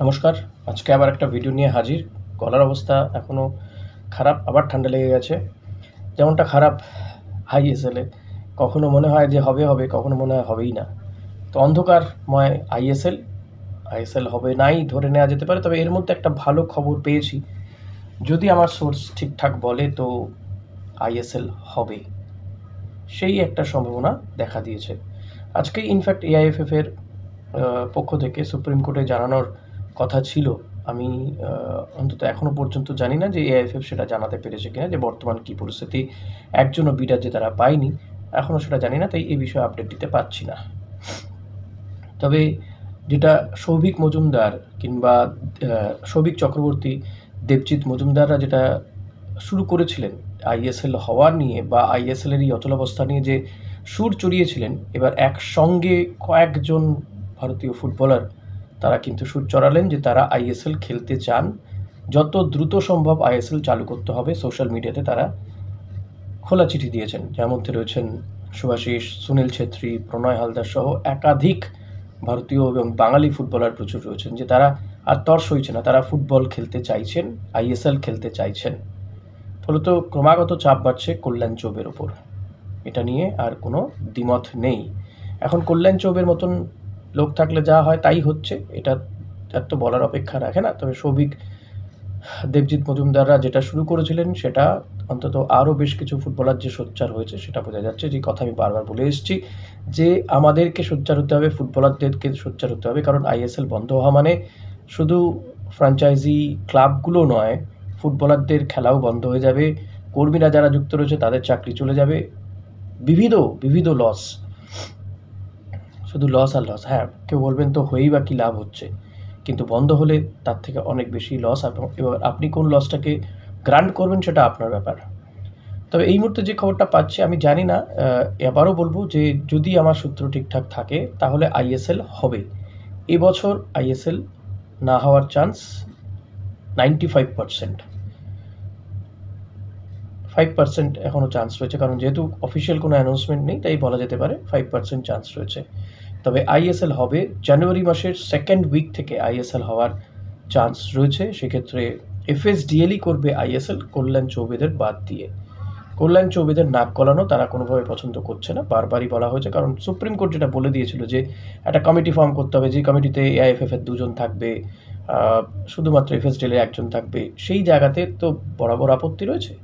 নমস্কার। আজকে আবার একটা ভিডিও নিয়ে হাজির। গলার অবস্থা এখনও খারাপ, আবার ঠান্ডা লেগে গেছে। যেমনটা খারাপ আইএসএলে, কখনো মনে হয় যে হবে হবে, কখনো মনে হয় হবেই না। তো অন্ধকারময় আইএসএল হবে নাই ধরে নেওয়া যেতে পারে। তবে এর মধ্যে একটা ভালো খবর পেয়েছি, যদি আমার সোর্স ঠিকঠাক বলে তো আইএসএল হবে, সেই একটা সম্ভাবনা দেখা দিয়েছে। আজকে ইনফ্যাক্ট এআইএফএফ এর পক্ষ থেকে সুপ্রিম কোর্টে জানানোর কথা ছিল। আমি অন্তত এখনও পর্যন্ত জানি না যে এআইএফএফ সেটা জানাতে পেরেছে কিনা, যে বর্তমান কী পরিস্থিতি। একজনও বিডার যে তারা পায়নি, এখনও সেটা জানি না, তাই এই বিষয়ে আপডেট দিতে পারছি না। তবে যেটা সৌভিক মজুমদার কিংবা সৌভিক চক্রবর্তী, দেবজিৎ মজুমদাররা যেটা শুরু করেছিলেন আইএসএল হওয়ার নিয়ে বা আইএসএলের এই অচলাবস্থা নিয়ে যে সুর চড়িয়েছিলেন, এবার একসঙ্গে কয়েকজন ভারতীয় ফুটবলার তারা কিন্তু সুর চড়ালেন যে তারা আইএসএল খেলতে চান। যত দ্রুত সম্ভব আইএসএল চালু করতে হবে। সোশ্যাল মিডিয়াতে তারা খোলা চিঠি দিয়েছেন, যার মধ্যে রয়েছেন শুভাশিস, সুনীল ছেত্রী, প্রণয় হালদার সহ একাধিক ভারতীয় এবং বাঙালি ফুটবলার প্রচুর রয়েছেন, যে তারা আর তর সইছে না, তারা ফুটবল খেলতে চাইছেন, আইএসএল খেলতে চাইছেন। ফলত ক্রমাগত চাপ বাড়ছে কল্যাণ চৌবের ওপর। এটা নিয়ে আর কোনো দ্বিমত নেই। এখন কল্যাণ চৌবের মতন লোক থাকলে যা হয় তাই হচ্ছে, এটা এত বলার অপেক্ষা রাখে না। তবে সৌভিক, দেবজিৎ মজুমদাররা যেটা শুরু করেছিলেন, সেটা অন্তত আরও বেশ কিছু ফুটবলার যে সোচ্চার হয়েছে সেটা বোঝা যাচ্ছে। যে কথা আমি বারবার বলে এসেছি, যে আমাদেরকে সোচ্চার হতে হবে, ফুটবলারদেরকে সোচ্চার হতে হবে। কারণ আইএসএল বন্ধ হওয়া মানে শুধু ফ্র্যাঞ্চাইজি ক্লাবগুলো নয়, ফুটবলারদের খেলাও বন্ধ হয়ে যাবে, কর্মীরা যারা যুক্ত রয়েছে তাদের চাকরি চলে যাবে, বিবিধ লস, শুধু লস আর লস। হ্যাঁ, কেউ বলবেন তো হয়েই বা কী লাভ হচ্ছে, কিন্তু বন্ধ হলে তার থেকে অনেক বেশি লস। এবার আপনি কোন লসটাকে গ্রান্ট করবেন সেটা আপনার ব্যাপার। তবে এই মুহূর্তে যে খবরটা পাচ্ছি, আমি জানি না, এবারও বলবো যে যদি আমার সূত্র ঠিকঠাক থাকে তাহলে আইএসএল হবে। এবছর আইএসএল না হওয়ার চান্স 95%। 5% এখনও চান্স রয়েছে, কারণ যেহেতু অফিসিয়াল কোনো অ্যানাউন্সমেন্ট নেই, তাই বলা যেতে পারে 5% চান্স রয়েছে। তবে আইএসএল হবে জানুয়ারি মাসের সেকেন্ড উইক থেকে, আইএসএল হওয়ার চান্স রয়েছে। সেক্ষেত্রে এফএসডিএলই করবে আইএসএল, কল্যাণ চৌবেদের বাদ দিয়ে। কল্যাণ চৌবেদের নাক গলানো তারা কোনোভাবে পছন্দ করছে না, বারবারই বলা হয়েছে। কারণ সুপ্রিম কোর্ট যেটা বলে দিয়েছিল যে একটা কমিটি ফর্ম করতে হবে, যে কমিটিতে এআইএফএফ এর 2 জন থাকবে, শুধুমাত্র এফএসডিএল এর 1 জন থাকবে, সেই জায়গাতে তো বরাবর আপত্তি রয়েছে।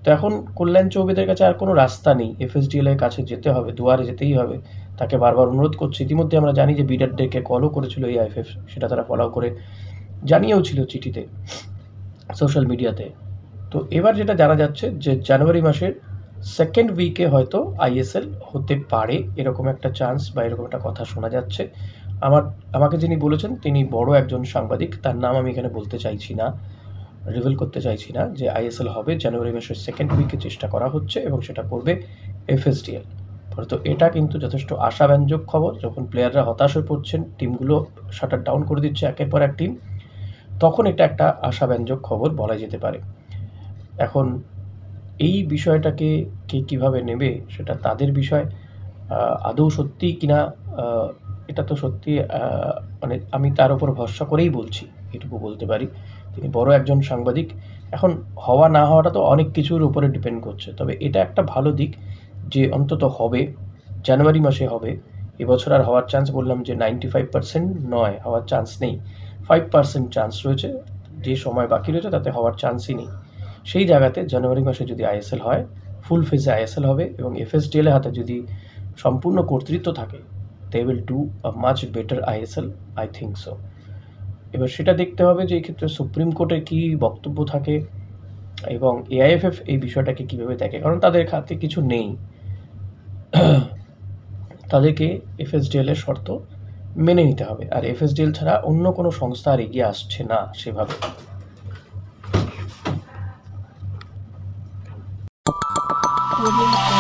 তো এখন কল্যাণ চৌবেদের কাছে আর কোনো রাস্তা নেই, এফএসডিএল এর কাছে যেতে হবে, দুয়ারে যেতেই হবে। তাকে বারবার অনুরোধ করছে। ইতিমধ্যে আমরা জানি যে বিডারদেরকে কলও করেছিল এআইএফএফ, সেটা তারা ফলো করে জানিয়েও ছিল চিঠিতে, সোশ্যাল মিডিয়াতে। তো এবার যেটা জানা যাচ্ছে যে জানুয়ারি মাসের সেকেন্ড উইকে হয়তো আইএসএল হতে পারে, এরকম একটা চান্স বা এরকম একটা কথা শোনা যাচ্ছে। আমাকে যিনি বলেছেন তিনি বড় একজন সাংবাদিক, তার নাম আমি এখানে বলতে চাইছি না, রিভিল করতে চাইছি না, যে আইএসএল হবে জানুয়ারি মাসের সেকেন্ড উইকে, চেষ্টা করা হচ্ছে এবং সেটা করবে এফএসডিএল। তো এটা কিন্তু যথেষ্ট আশাব্যঞ্জক খবর। যখন প্লেয়াররা হতাশ হয়ে পড়ছেন, টিমগুলো শাটার ডাউন করে দিচ্ছে একের পর এক টিম, তখন এটা একটা আশাব্যঞ্জক খবর বলা যেতে পারে। এখন এই বিষয়টাকে কে কীভাবে নেবে সেটা তাদের বিষয়। আদৌ সত্যি কিনা এটা তো সত্যি, মানে আমি তার উপর ভরসা করেই বলছি, এটুকু বলতে পারি। তিনি বড় একজন সাংবাদিক। এখন হওয়া না হওয়াটা তো অনেক কিছুর উপরে ডিপেন্ড করছে, তবে এটা একটা ভালো দিক যে অন্তত হবে, জানুয়ারি মাসে হবে। এবছর আর হওয়ার চান্স বললাম যে 95% নয়, হওয়ার চান্স নেই, 5% চান্স রয়েছে। যে সময় বাকি রয়েছে তাতে হওয়ার চান্সই নেই। সেই জায়গাতে জানুয়ারি মাসে যদি আইএসএল হয়, ফুল ফেজে আইএসএল হবে এবং এফএসডিএল এর হাতে যদি সম্পূর্ণ কর্তৃত্ব থাকে, they will do a much better ISL, I think so. এবার সেটা দেখতে হবে যে এই ক্ষেত্রে সুপ্রিম কোর্টের কী বক্তব্য থাকে এবং এআইএফএফ এই বিষয়টাকে কীভাবে দেখে, কারণ তাদের হাতে কিছু নেই। তাদেরকে এফএসডিএল এর শর্ত মেনে নিতে হবে, আর এফএসডিএল ছাড়া অন্য কোনো সংস্থা আর এগিয়ে আসছে না সেভাবে। Audio